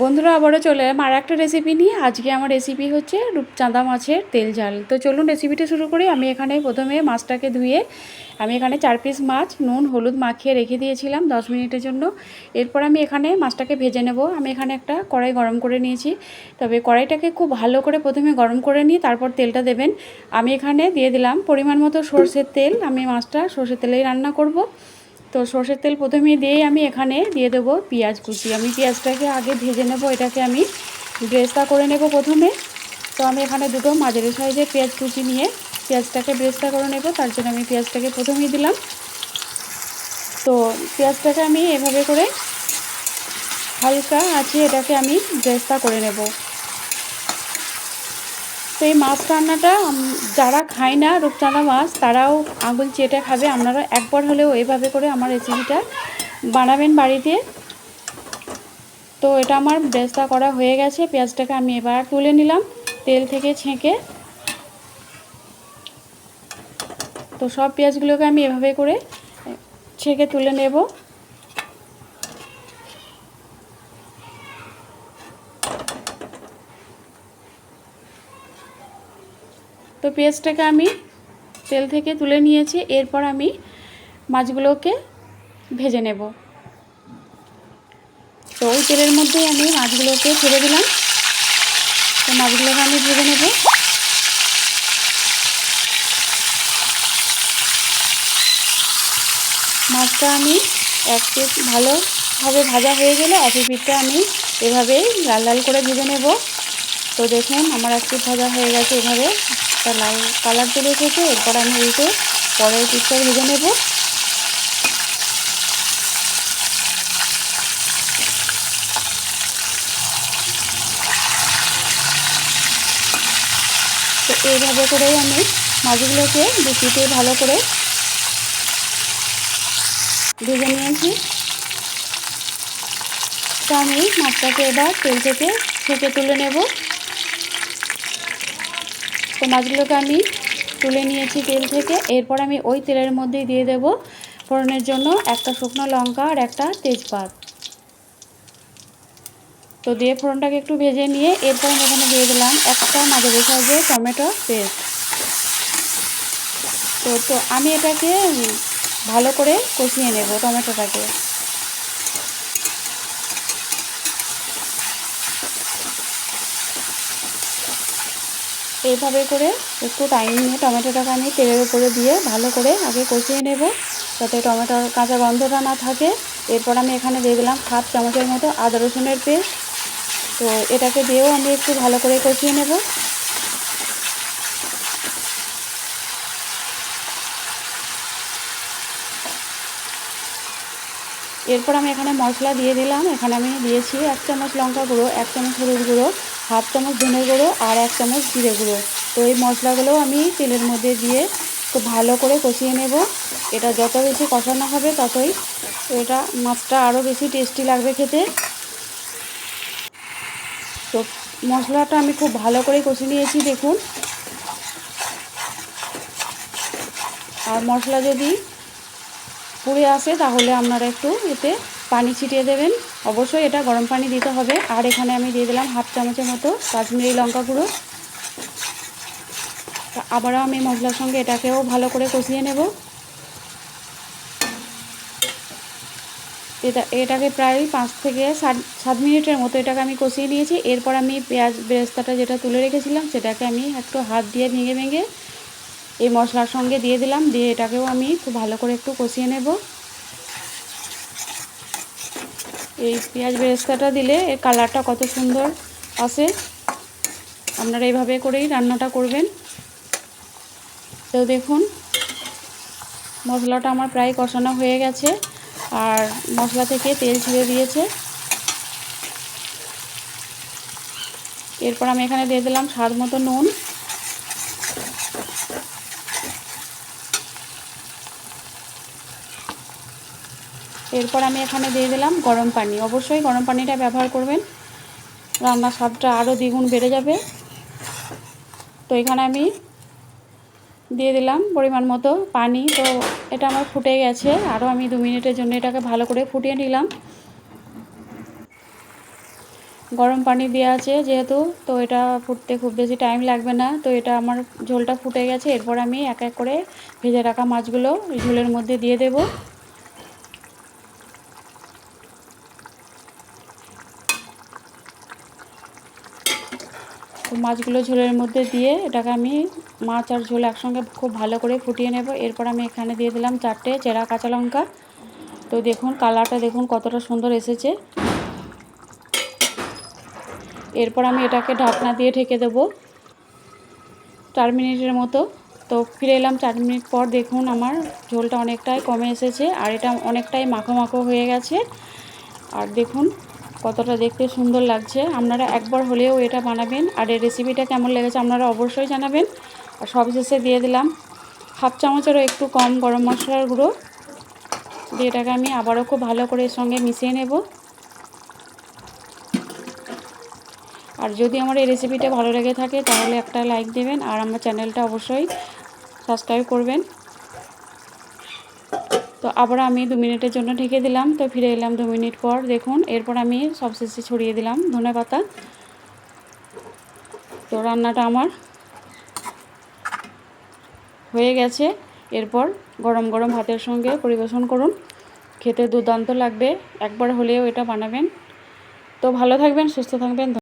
বন্ধুরা আবারও চলে এলাম আর একটা রেসিপি নিয়ে। আজকে আমার রেসিপি হচ্ছে রূপচাঁদা মাছের তেল ঝাল। তো চলুন রেসিপিটা শুরু করি। আমি এখানে প্রথমে মাছটাকে ধুয়ে আমি এখানে 4 পিস মাছ নুন হলুদ মাখিয়ে রেখে দিয়েছিলাম 10 মিনিটের জন্য। এরপর আমি এখানে মাছটাকে ভেজে নেব। আমি এখানে একটা কড়াই গরম করে নিয়েছি, তবে কড়াইটাকে খুব ভালো করে প্রথমে গরম করে নিয়ে তারপর তেলটা দেবেন। আমি এখানে দিয়ে দিলাম পরিমাণ মতো সরষের তেল। আমি মাছটা সরষের তেলেই রান্না করব। তো সরষের তেল প্রথমেই দিয়েই আমি এখানে দিয়ে দেবো পেঁয়াজ কুচি। আমি পেঁয়াজটাকে আগে ভেজে নেব, এটাকে আমি ব্রেস্তা করে নেব প্রথমে। তো আমি এখানে দুটো মাঝারি সাইজের পেঁয়াজ কুচি নিয়ে পেঁয়াজটাকে ব্রেস্তা করে নেব, তার জন্য আমি পেঁয়াজটাকে প্রথমেই দিলাম। তো পেঁয়াজটাকে আমি এভাবে করে হালকা আছে এটাকে আমি ব্রেস্তা করে নেব। তো এই মাছ রান্নাটা যারা খায় না রূপচাঁদা মাছ তারাও আঙুল চেটে খাবে। আপনারা একবার হলেও এভাবে করে আমার রেসিপিটা বানাবেন বাড়িতে। তো এটা আমার ব্রেস্তা করা হয়ে গেছে। পেঁয়াজটাকে আমি এবার তুলে নিলাম তেল থেকে ছেঁকে। তো সব পেঁয়াজগুলোকে আমি এভাবে করে ছেঁকে তুলে নেব। তো পেঁয়াজটাকে আমি তেল থেকে তুলে নিয়েছি। এরপর আমি মাছগুলোকে ভেজে নেব। তো ওই তেলের মধ্যেই আমি মাছগুলোকে ছেড়ে দিলাম। তো মাছগুলোকে আমি ভেজে নেব। মাছটা আমি এক পিঠ ভালোভাবে ভাজা হয়ে গেলে অপর পিঠটা আমি এভাবেই লাল লাল করে ভেজে নেব। তো দেখুন আমার এক পিঠ ভাজা হয়ে গেছে, এভাবে একটা লাল কালার চলে এসেছে। এরপর আমি উল্টে পরের পিঠটা ভেজে নেব। তো এইভাবে করেই আমি মাছগুলোকে দু পিঠে ভালো করে ভেজে নিয়েছি। তো আমি মাছটাকে এবার তেল থেকে ছেঁকে তুলে নেব। তো মাছগুলোকে আমি তুলে নিয়েছি তেল থেকে। এরপর আমি ওই তেলের মধ্যেই দিয়ে দেব ফোড়নের জন্য একটা শুকনো লঙ্কা আর একটা তেজপাত। তো দিয়ে ফোড়নটাকে একটু ভেজে নিয়ে এরপর আমি এখানে দিয়ে দিলাম একটা মাঝারি সাইজের টমেটো পেস্ট। তো আমি এটাকে ভালো করে কষিয়ে নেব টমেটোটাকে। এইভাবে করে একটু টাইম নিয়ে টমেটোটাকে আমি তেলের উপরে দিয়ে ভালো করে আগে কষিয়ে নেব, যাতে টমেটোর কাঁচা গন্ধটা না থাকে। এরপর আমি এখানে দিয়ে দিলাম 7 চামচের মতো আদা রসুনের পেস্ট। তো এটাকে দিয়েও আমি একটু ভালো করে কষিয়ে নেব। এরপর আমি এখানে মশলা দিয়ে দিলাম। এখানে আমি দিয়েছি 1 চামচ লঙ্কা গুঁড়ো, 1 চামচ হলুদ গুঁড়ো, হাফ চামচ ধনে গুঁড়ো আর 1 চামচ জিরে গুঁড়ো। তো এই মশলাগুলোও আমি তেলের মধ্যে দিয়ে খুব ভালো করে কষিয়ে নেব। এটা যত বেশি কষানো হবে ততই এটা মাছটা আরও বেশি টেস্টি লাগবে খেতে। তো মশলাটা আমি খুব ভালো করে কষিয়ে নিয়েছি দেখুন। আর মশলা যদি পুড়ে আসে তাহলে আপনারা একটু এতে পানি ছিটিয়ে দেবেন। অবশ্যই এটা গরম পানি দিতে হবে। আর এখানে আমি দিয়ে দিলাম হাফ চামচের মতো কাশ্মীরি লঙ্কা গুঁড়ো। আবারও আমি মশলার সঙ্গে এটাকেও ভালো করে কষিয়ে নেব। এটাকে প্রায় 5 থেকে 7 মিনিটের মতো এটাকে আমি কষিয়ে নিয়েছি। এরপর আমি পেঁয়াজ বেরেস্তাটা যেটা তুলে রেখেছিলাম সেটাকে আমি একটু হাত দিয়ে ভেঙে ভেঙে এই মশলার সঙ্গে দিয়ে দিলাম। দিয়ে এটাকেও আমি খুব ভালো করে একটু কষিয়ে নেব। এই পেঁয়াজ বেরেস্তাটা দিলে এর কালারটা কত সুন্দর আসে। আপনারা এইভাবে করেই রান্নাটা করবেন। তো দেখুন মশলাটা আমার প্রায় কষানো হয়ে গেছে আর মশলা থেকে তেল ছেড়ে দিয়েছে। এরপর আমি এখানে দিয়ে দিলাম স্বাদ মতো নুন। এরপর আমি এখানে দিয়ে দিলাম গরম পানি। অবশ্যই গরম পানিটা ব্যবহার করবেন, রান্নার স্বাদটা আরও দ্বিগুণ বেড়ে যাবে। তো এখানে আমি দিয়ে দিলাম পরিমাণ মতো পানি। তো এটা আমার ফুটে গেছে, আরও আমি 2 মিনিটের জন্য এটাকে ভালো করে ফুটিয়ে নিলাম। গরম পানি দেওয়া আছে যেহেতু, তো এটা ফুটতে খুব বেশি টাইম লাগবে না। তো এটা আমার ঝোলটা ফুটে গেছে। এরপর আমি এক এক করে ভেজে রাখা মাছগুলো ঝোলের মধ্যে দিয়ে দেব। তো মাছগুলো ঝোলের মধ্যে দিয়ে এটাকে আমি মাছ আর ঝোল একসঙ্গে খুব ভালো করে ফুটিয়ে নেব। এরপর আমি এখানে দিয়ে দিলাম 4টে চেরা কাঁচা লঙ্কা। তো দেখুন কালারটা দেখুন কতটা সুন্দর এসেছে। এরপর আমি এটাকে ঢাকনা দিয়ে ঢেকে দেব 4 মিনিটের মতো। তো ফিরে এলাম 4 মিনিট পর। দেখুন আমার ঝোলটা অনেকটাই কমে এসেছে আর এটা অনেকটাই মাখো মাখো হয়ে গেছে। আর দেখুন কতটা দেখতে সুন্দর লাগছে। আপনারা একবার হলেও এটা বানাবেন। আর এই রেসিপিটা কেমন লেগেছে আপনারা অবশ্যই জানাবেন। আর সবশেষে দিয়ে দিলাম হাফ চামচেরও একটু কম গরম মশলার গুঁড়ো দিয়ে এটাকে আমি আবারও খুব ভালো করে এর সঙ্গে মিশিয়ে নেব। আর যদি আমার এই রেসিপিটা ভালো লেগে থাকে তাহলে একটা লাইক দেবেন আর আমার চ্যানেলটা অবশ্যই সাবস্ক্রাইব করবেন। তো আবার আমি 2 মিনিটের জন্য ঢেকে দিলাম। তো ফিরে এলাম 2 মিনিট পর। দেখুন এরপর আমি সবশেষে ছড়িয়ে দিলাম ধনেপাতা। তো রান্নাটা আমার হয়ে গেছে। এরপর গরম গরম ভাতের সঙ্গে পরিবেশন করুন। খেতে দুর্দান্ত লাগবে। একবার হলেও এটা বানাবেন। তো ভালো থাকবেন, সুস্থ থাকবেন।